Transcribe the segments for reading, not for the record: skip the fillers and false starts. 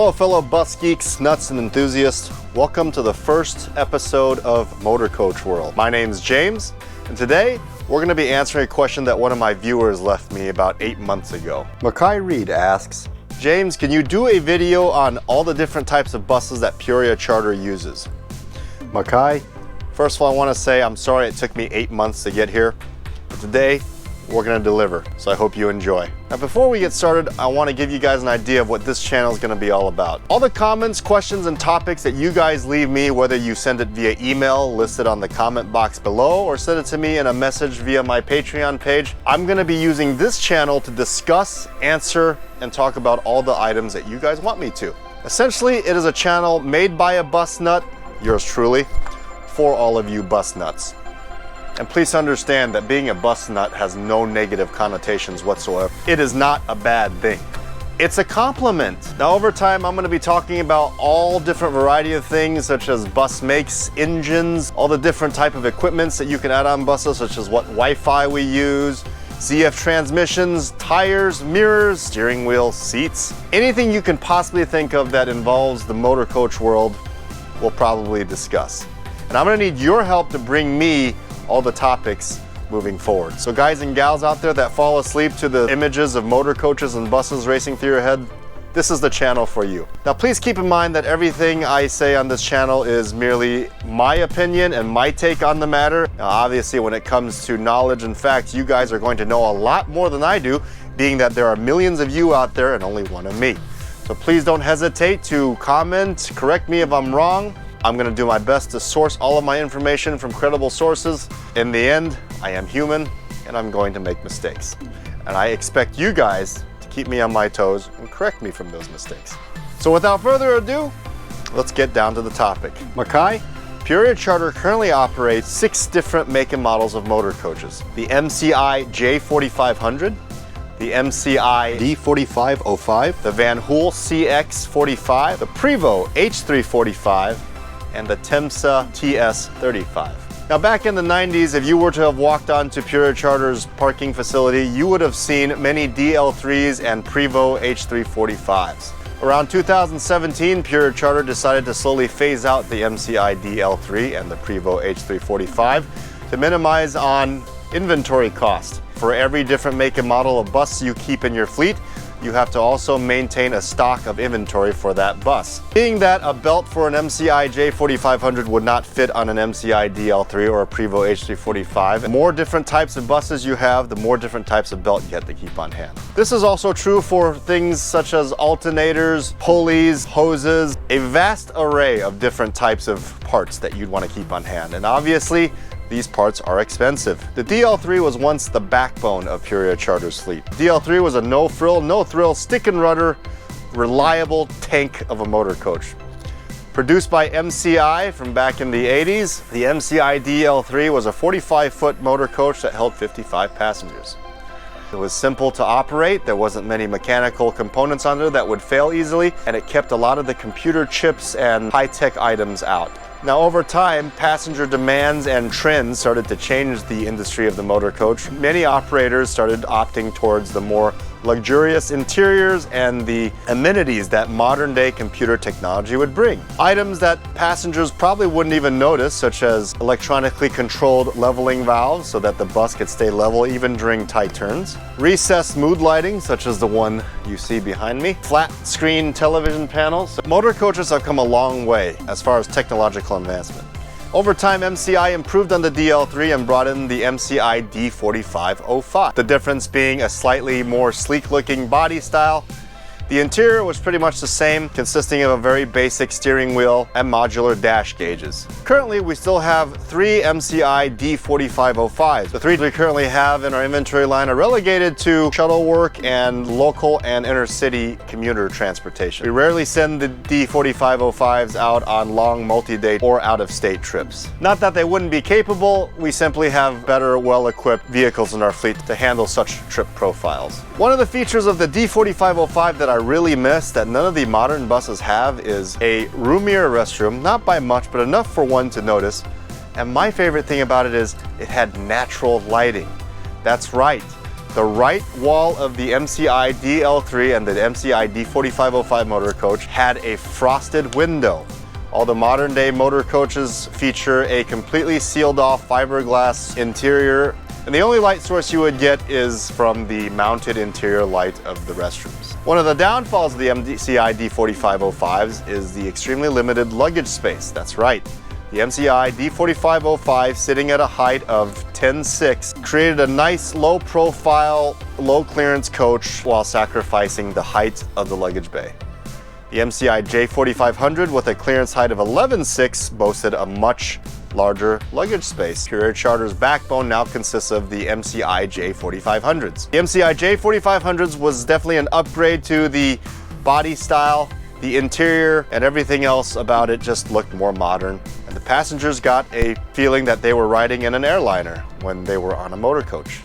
Hello fellow bus geeks, nuts and enthusiasts. Welcome to the first episode of Motor Coach World. My name's James, and today we're going to be answering a question that one of my viewers left me about 8 months ago. Makhi Reed asks, James, can you do a video on all the different types of buses that Peoria Charter uses? Makhi, first of all I want to say I'm sorry it took me 8 months to get here, but today we're going to deliver, so I hope you enjoy. Now before we get started, I want to give you guys an idea of what this channel is going to be all about. All the comments, questions, and topics that you guys leave me, whether you send it via email listed on the comment box below or send it to me in a message via my Patreon page, I'm going to be using this channel to discuss, answer, and talk about all the items that you guys want me to. Essentially, it is a channel made by a bus nut, yours truly, for all of you bus nuts. And please understand that being a bus nut has no negative connotations whatsoever. It is not a bad thing. It's a compliment. Now over time, I'm going to be talking about all different variety of things such as bus makes, engines, all the different type of equipments that you can add on buses, such as what Wi-Fi we use, ZF transmissions, tires, mirrors, steering wheel, seats. Anything you can possibly think of that involves the motor coach world, we'll probably discuss. And I'm going to need your help to bring me all the topics moving forward. So guys and gals out there that fall asleep to the images of motor coaches and buses racing through your head, this is the channel for you. Now please keep in mind that everything I say on this channel is merely my opinion and my take on the matter. Now obviously when it comes to knowledge and facts, you guys are going to know a lot more than I do, being that there are millions of you out there and only one of me. So please don't hesitate to comment, correct me if I'm wrong. I'm going to do my best to source all of my information from credible sources. In the end, I am human and I'm going to make mistakes. And I expect you guys to keep me on my toes and correct me from those mistakes. So without further ado, let's get down to the topic. Makhi, Peoria Charter currently operates 6 different make and models of motor coaches. The MCI J4500, the MCI D4505, the Van Hool CX45, the Prevost H345, and the Temsa TS35. Now back in the 90s, if you were to have walked onto Peoria Charter's parking facility, you would have seen many DL3s and Prevost H345s. Around 2017, Peoria Charter decided to slowly phase out the MCI DL3 and the Prevost H345 to minimize on inventory cost. For every different make and model of bus you keep in your fleet, you have to also maintain a stock of inventory for that bus. Being that a belt for an MCI J4500 would not fit on an MCI DL3 or a Prevost H345, the more different types of buses you have, the more different types of belt you have to keep on hand. This is also true for things such as alternators, pulleys, hoses, a vast array of different types of parts that you'd want to keep on hand. And obviously, these parts are expensive. The DL3 was once the backbone of Peoria Charter's fleet. DL3 was a no-frill, no-thrill, stick-and-rudder, reliable tank of a motor coach. Produced by MCI from back in the 80s, the MCI DL3 was a 45-foot motor coach that held 55 passengers. It was simple to operate, there wasn't many mechanical components on there that would fail easily, and it kept a lot of the computer chips and high-tech items out. Now over time, passenger demands and trends started to change the industry of the motor coach. Many operators started opting towards the more luxurious interiors and the amenities that modern day computer technology would bring. Items that passengers probably wouldn't even notice, such as electronically controlled leveling valves so that the bus could stay level even during tight turns, recessed mood lighting such as the one you see behind me, flat screen television panels. Motor coaches have come a long way as far as technological advancement. Over time, MCI improved on the DL3 and brought in the MCI D4505. The difference being a slightly more sleek-looking body style. The interior was pretty much the same, consisting of a very basic steering wheel and modular dash gauges. Currently, we still have 3 MCI D4505s. The 3 we currently have in our inventory line are relegated to shuttle work and local and inner-city commuter transportation. We rarely send the D4505s out on long multi-day or out-of-state trips. Not that they wouldn't be capable, we simply have better, well-equipped vehicles in our fleet to handle such trip profiles. One of the features of the D4505 that I really miss that none of the modern buses have is a roomier restroom, not by much, but enough for one to notice. And my favorite thing about it is it had natural lighting. That's right. The right wall of the MCI DL3 and the MCI D4505 motor coach had a frosted window. All the modern day motor coaches feature a completely sealed off fiberglass interior, and the only light source you would get is from the mounted interior light of the restrooms. One of the downfalls of the MCI D4505s is the extremely limited luggage space. That's right. The MCI D4505, sitting at a height of 10.6, created a nice low profile, low clearance coach while sacrificing the height of the luggage bay. The MCI J4500 with a clearance height of 11.6 boasted a much larger luggage space. Peoria Charter's backbone now consists of the MCI J4500s. The MCI J4500s was definitely an upgrade to the body style. The interior and everything else about it just looked more modern, and the passengers got a feeling that they were riding in an airliner when they were on a motor coach.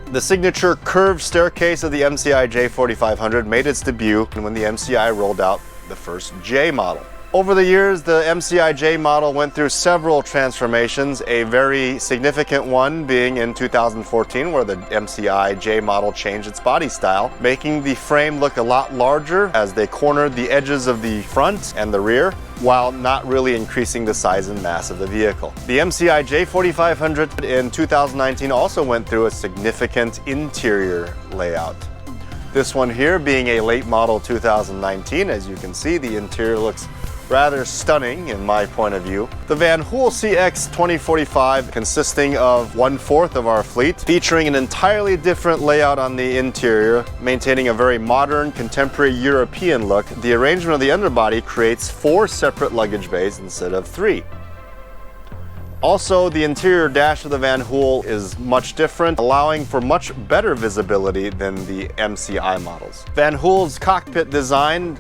The signature curved staircase of the MCI J4500 made its debut when the MCI rolled out the first J model. Over the years, the MCI J model went through several transformations, a very significant one being in 2014, where the MCI J model changed its body style, making the frame look a lot larger as they cornered the edges of the front and the rear, while not really increasing the size and mass of the vehicle. The MCI J4500 in 2019 also went through a significant interior layout. This one here being a late model 2019, as you can see, the interior looks rather stunning in my point of view. The Van Hool CX 2045, consisting of 1/4 of our fleet, featuring an entirely different layout on the interior, maintaining a very modern, contemporary European look. The arrangement of the underbody creates 4 separate luggage bays instead of 3. Also, the interior dash of the Van Hool is much different, allowing for much better visibility than the MCI models. Van Hool's cockpit design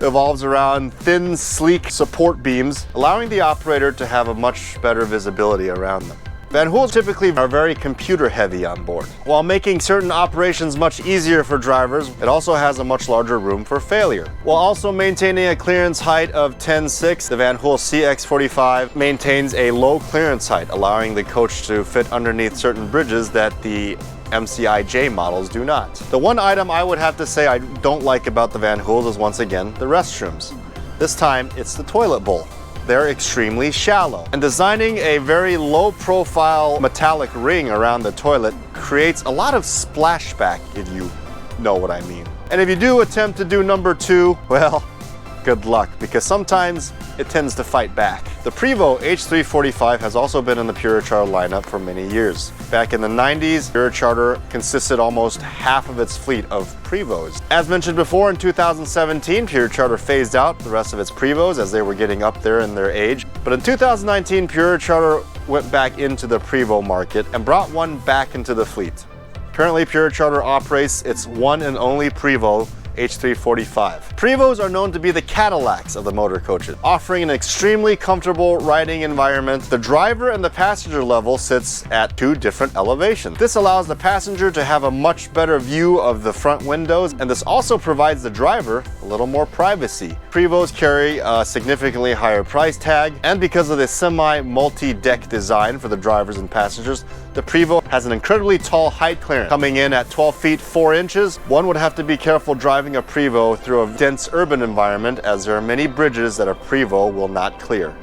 evolves around thin, sleek support beams, allowing the operator to have a much better visibility around them. Van Hools typically are very computer heavy on board. While making certain operations much easier for drivers, it also has a much larger room for failure. While also maintaining a clearance height of 10.6, the Van Hool CX45 maintains a low clearance height, allowing the coach to fit underneath certain bridges that the MCI J models do not. The one item I would have to say I don't like about the Van Hools is, once again, the restrooms. This time, it's the toilet bowl. They're extremely shallow, and designing a very low profile metallic ring around the toilet creates a lot of splashback, if you know what I mean. And if you do attempt to do number 2, well, good luck, because sometimes it tends to fight back. The Prevost H345 has also been in the Peoria Charter lineup for many years. Back in the 90s, Peoria Charter consisted almost half of its fleet of Prevosts. As mentioned before, in 2017, Peoria Charter phased out the rest of its Prevosts as they were getting up there in their age. But in 2019, Peoria Charter went back into the Prevost market and brought one back into the fleet. Currently, Peoria Charter operates its one and only Prevost H345. Prevosts are known to be the Cadillacs of the motor coaches, offering an extremely comfortable riding environment. The driver and the passenger level sits at 2 different elevations. This allows the passenger to have a much better view of the front windows, and this also provides the driver a little more privacy. Prevosts carry a significantly higher price tag, and because of the semi-multi-deck design for the drivers and passengers, the Prevost has an incredibly tall height clearance, coming in at 12 feet 4 inches. One would have to be careful driving a Prevost through a dense urban environment, as there are many bridges that a Prevost will not clear.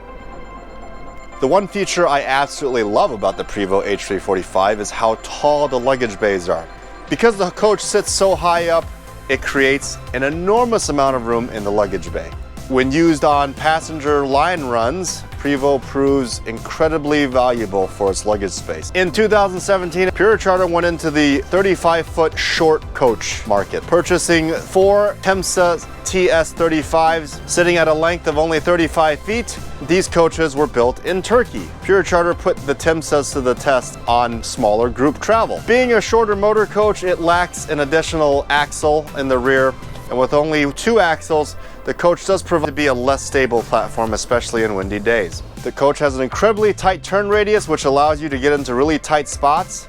The one feature I absolutely love about the Prevost H345 is how tall the luggage bays are. Because the coach sits so high up, it creates an enormous amount of room in the luggage bay. When used on passenger line runs, Prevost proves incredibly valuable for its luggage space. In 2017, Peoria Charter went into the 35-foot short coach market, purchasing 4 Temsa TS35s sitting at a length of only 35 feet. These coaches were built in Turkey. Peoria Charter put the Temsas to the test on smaller group travel. Being a shorter motor coach, it lacks an additional axle in the rear, and with only 2 axles, the coach does prove to be a less stable platform, especially in windy days. The coach has an incredibly tight turn radius, which allows you to get into really tight spots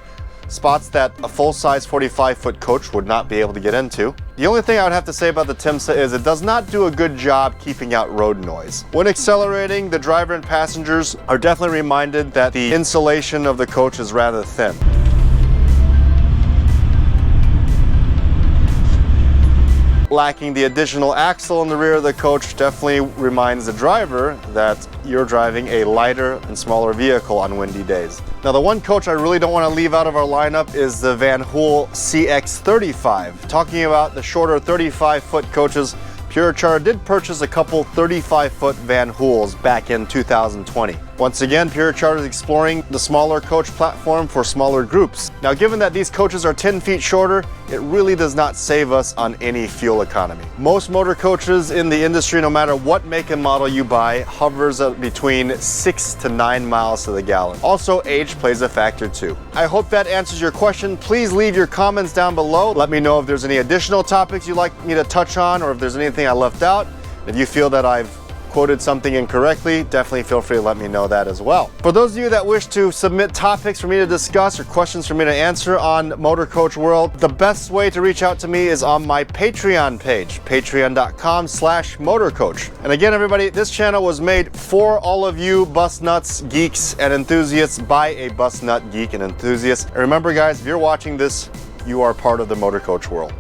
that a full-size 45-foot coach would not be able to get into. The only thing I would have to say about the Temsa is it does not do a good job keeping out road noise. When accelerating, the driver and passengers are definitely reminded that the insulation of the coach is rather thin. lacking the additional axle in the rear of the coach definitely reminds the driver that you're driving a lighter and smaller vehicle on windy days. Now, the one coach I really don't want to leave out of our lineup is the Van Hool CX35. Talking about the shorter 35-foot coaches, Peoria Charter did purchase a couple 35-foot Van Hools back in 2020. Once again, Peoria Charter is exploring the smaller coach platform for smaller groups. Now, given that these coaches are 10 feet shorter, it really does not save us on any fuel economy. Most motor coaches in the industry, no matter what make and model you buy, hovers at between 6 to 9 miles to the gallon. Also, age plays a factor too. I hope that answers your question. Please leave your comments down below. Let me know if there's any additional topics you'd like me to touch on, or if there's anything I left out. If you feel that I've quoted something incorrectly, definitely feel free to let me know that as well. For those of you that wish to submit topics for me to discuss or questions for me to answer on Motor Coach World, the best way to reach out to me is on my Patreon page, patreon.com/motorcoach. And again, everybody, this channel was made for all of you bus nuts, geeks, and enthusiasts by a bus nut, geek, and enthusiast. And remember, guys, if you're watching this, you are part of the Motor Coach world.